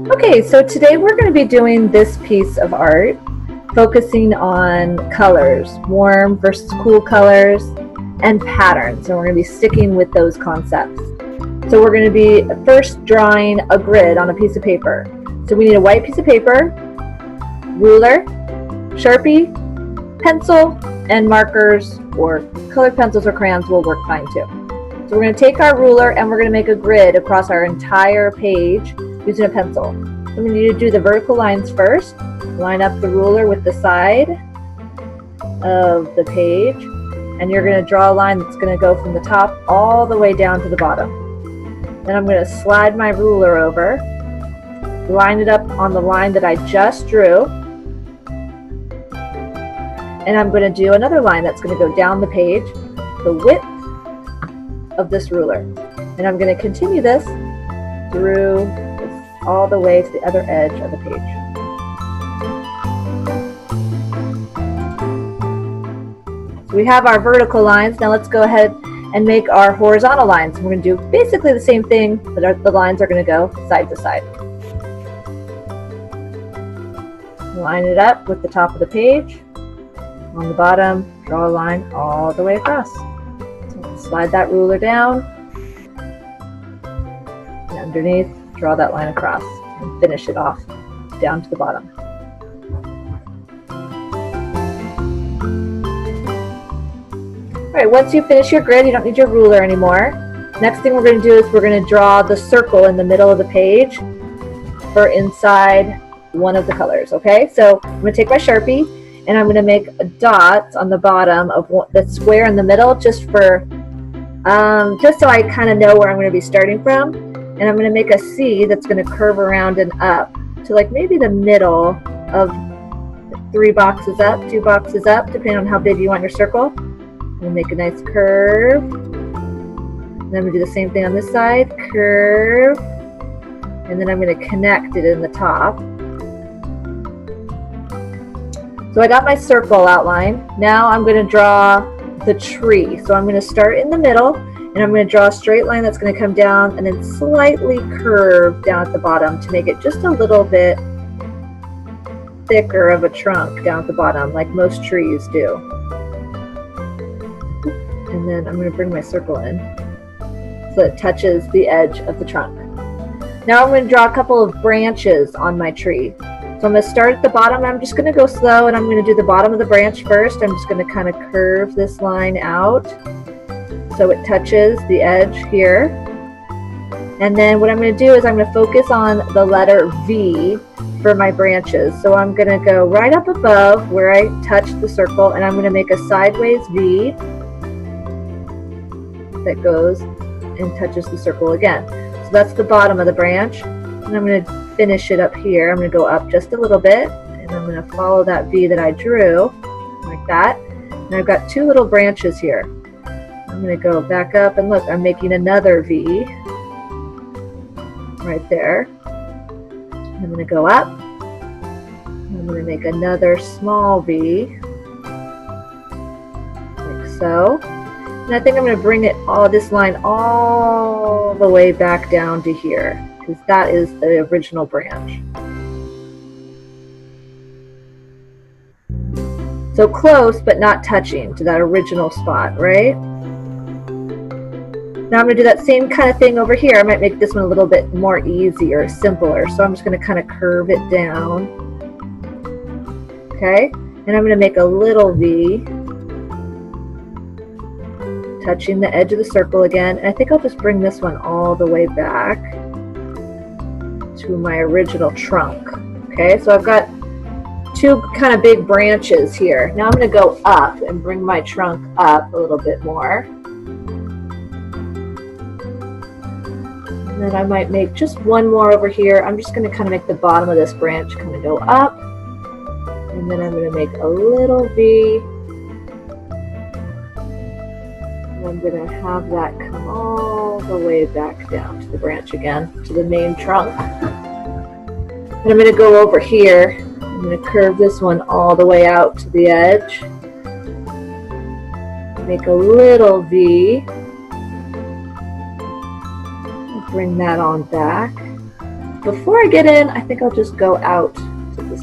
Okay, so today we're going to be doing this piece of art, focusing on colors, warm versus cool colors, and patterns. And we're going to be sticking with those concepts. So we're going to be first drawing a grid on a piece of paper. So we need a white piece of paper, ruler, Sharpie, pencil, and markers, or colored pencils or crayons will work fine too. So we're going to take our ruler and we're going to make a grid across our entire page using a pencil. So we need to do the vertical lines first. Line up the ruler with the side of the page, and you're going to draw a line that's going to go from the top all the way down to the bottom. Then I'm going to slide my ruler over, line it up on the line that I just drew, and I'm going to do another line that's going to go down the page, the width of this ruler. And I'm going to continue this through all the way to the other edge of the page. So we have our vertical lines. Now let's go ahead and make our horizontal lines. We're going to do basically the same thing, but the lines are going to go side to side. Line it up with the top of the page. On the bottom, draw a line all the way across. So slide that ruler down, and underneath, draw that line across and finish it off down to the bottom. All right, once you finish your grid, you don't need your ruler anymore. Next thing we're going to do is we're going to draw the circle in the middle of the page for inside one of the colors, okay? So I'm going to take my Sharpie and I'm going to make dots on the bottom of the square in the middle just so I kind of know where I'm going to be starting from. And I'm going to make a C that's going to curve around and up to like maybe the middle of 3 boxes up, 2 boxes up, depending on how big you want your circle. I'm going to make a nice curve. And then I'm going to do the same thing on this side, curve. And then I'm going to connect it in the top. So I got my circle outline. Now I'm going to draw the tree. So I'm going to start in the middle. And I'm going to draw a straight line that's going to come down and then slightly curve down at the bottom to make it just a little bit thicker of a trunk down at the bottom, like most trees do. And then I'm going to bring my circle in so it touches the edge of the trunk. Now I'm going to draw a couple of branches on my tree. So I'm going to start at the bottom. I'm just going to go slow and I'm going to do the bottom of the branch first. I'm just going to kind of curve this line out so it touches the edge here. And then what I'm going to do is I'm going to focus on the letter V for my branches. So I'm going to go right up above where I touched the circle and I'm going to make a sideways V that goes and touches the circle again. So that's the bottom of the branch. And I'm going to finish it up here. I'm going to go up just a little bit and I'm going to follow that V that I drew like that. And I've got 2 little branches here. I'm going to go back up and look, I'm making another V right there. I'm going to go up. I'm going to make another small V like so. And I think I'm going to bring this line all the way back down to here because that is the original branch. So close but not touching to that original spot, right? Now I'm going to do that same kind of thing over here. I might make this one a little bit more easy or simpler. So I'm just going to kind of curve it down. Okay? And I'm going to make a little V, touching the edge of the circle again. And I think I'll just bring this one all the way back to my original trunk. Okay? So I've got 2 kind of big branches here. Now I'm going to go up and bring my trunk up a little bit more. And then I might make just one more over here. I'm just going to kind of make the bottom of this branch kind of go up. And then I'm going to make a little V. And I'm going to have that come all the way back down to the branch again, to the main trunk. And I'm going to go over here. I'm going to curve this one all the way out to the edge. Make a little V. Bring that on back. before I get in, I think I'll just go out to the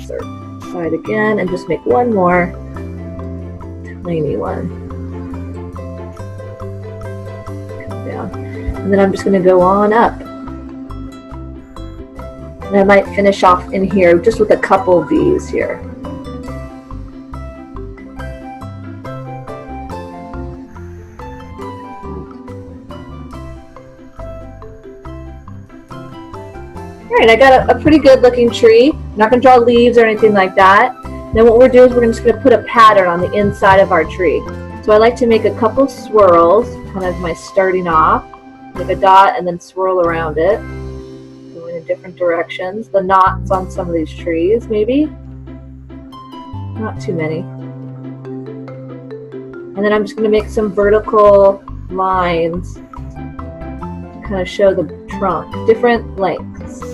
side again and just make one more tiny one. Come down. And then I'm just going to go on up. And I might finish off in here just with a couple V's here. Alright, I got a pretty good looking tree. I'm not going to draw leaves or anything like that. Then what we're doing is we're just going to put a pattern on the inside of our tree. So I like to make a couple swirls, kind of my starting off. Make a dot and then swirl around it. Going in different directions. The knots on some of these trees, maybe. Not too many. And then I'm just going to make some vertical lines to kind of show the trunk. Different lengths.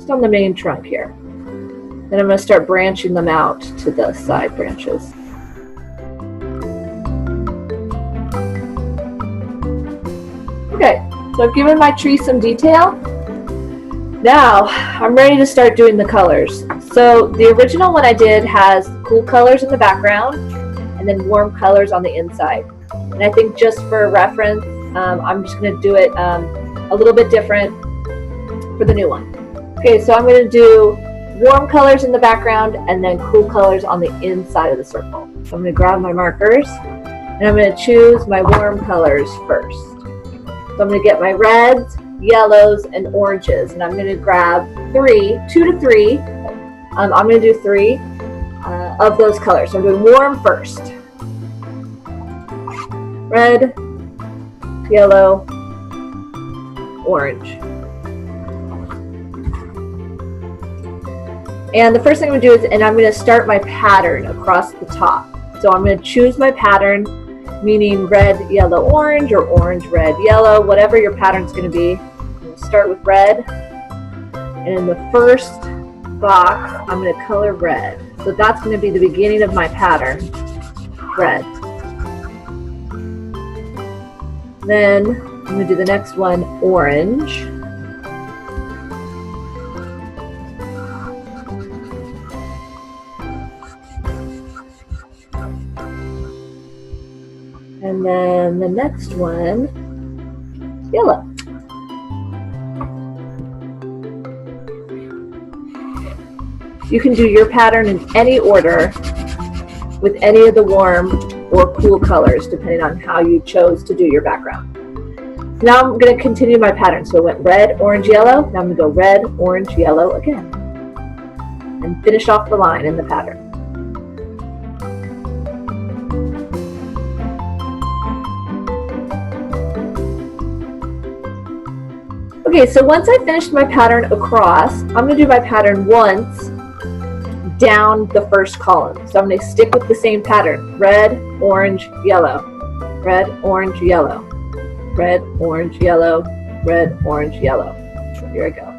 On the main trunk here. Then I'm going to start branching them out to the side branches. Okay, so I've given my tree some detail. Now I'm ready to start doing the colors. So the original one I did has cool colors in the background and then warm colors on the inside. And I think just for reference, I'm just going to do it a little bit different for the new one. Okay, so I'm going to do warm colors in the background and then cool colors on the inside of the circle. So I'm going to grab my markers and I'm going to choose my warm colors first. So I'm going to get my reds, yellows, and oranges, and I'm going to grab 2 to 3. I'm going to do 3 of those colors. So I'm doing warm first. Red, yellow, orange. And the first thing I'm going to do is, and I'm going to start my pattern across the top. So I'm going to choose my pattern, meaning red, yellow, orange, or orange, red, yellow, whatever your pattern's going to be. I'm going to start with red. And in the first box, I'm going to color red. So that's going to be the beginning of my pattern, red. Then I'm going to do the next one, orange. And then the next one, yellow. You can do your pattern in any order with any of the warm or cool colors, depending on how you chose to do your background. Now I'm going to continue my pattern. So I went red, orange, yellow. Now I'm going to go red, orange, yellow again. And finish off the line in the pattern. Okay, so once I finished my pattern across, I'm going to do my pattern once down the first column. So I'm going to stick with the same pattern. Red, orange, yellow. Red, orange, yellow. Red, orange, yellow. Red, orange, yellow. So here I go.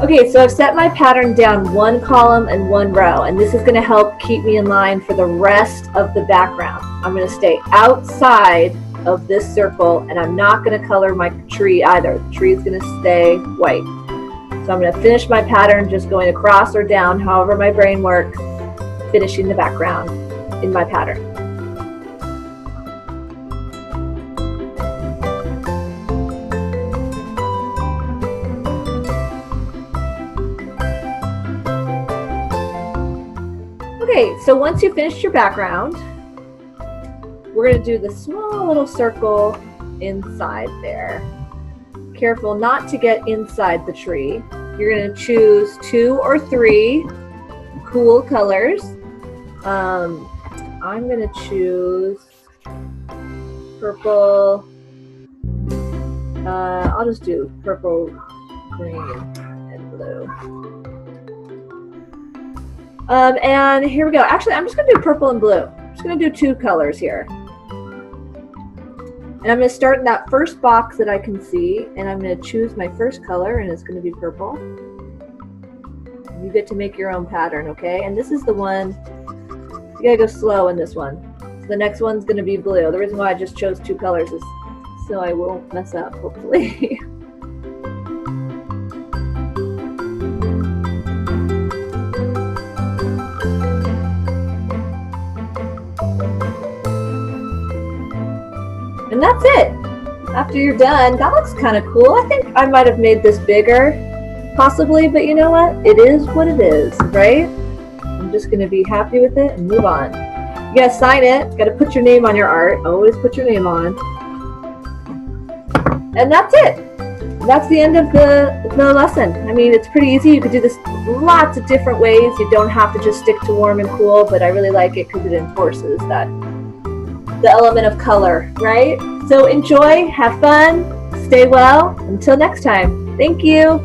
Okay, so I've set my pattern down one column and one row, and this is going to help keep me in line for the rest of the background. I'm going to stay outside of this circle, and I'm not going to color my tree either. The tree is going to stay white. So I'm going to finish my pattern just going across or down, however my brain works, finishing the background in my pattern. Okay, so once you finished your background, we're going to do the small little circle inside there. Careful not to get inside the tree. You're going to choose 2 or 3 cool colors. I'm going to choose purple. I'll just do purple, green, and blue. And here we go. Actually, I'm just going to do purple and blue. I'm just going to do 2 colors here. And I'm going to start in that first box that I can see, and I'm going to choose my first color, and it's going to be purple. And You get to make your own pattern, okay? And this is the one, you gotta go slow in this one. So the next one's gonna be blue. The reason why I just chose 2 colors is so I won't mess up, hopefully. And that's it. After you're done, that looks kind of cool. I think I might have made this bigger, possibly, but you know what? It is what it is, right? I'm just gonna be happy with it and move on. You gotta sign it, you gotta put your name on your art. Always put your name on. And that's it. That's the end of the lesson. I mean, it's pretty easy. You could do this lots of different ways. You don't have to just stick to warm and cool, but I really like it because it enforces that the element of color, right? So enjoy, have fun, stay well. Until next time, thank you.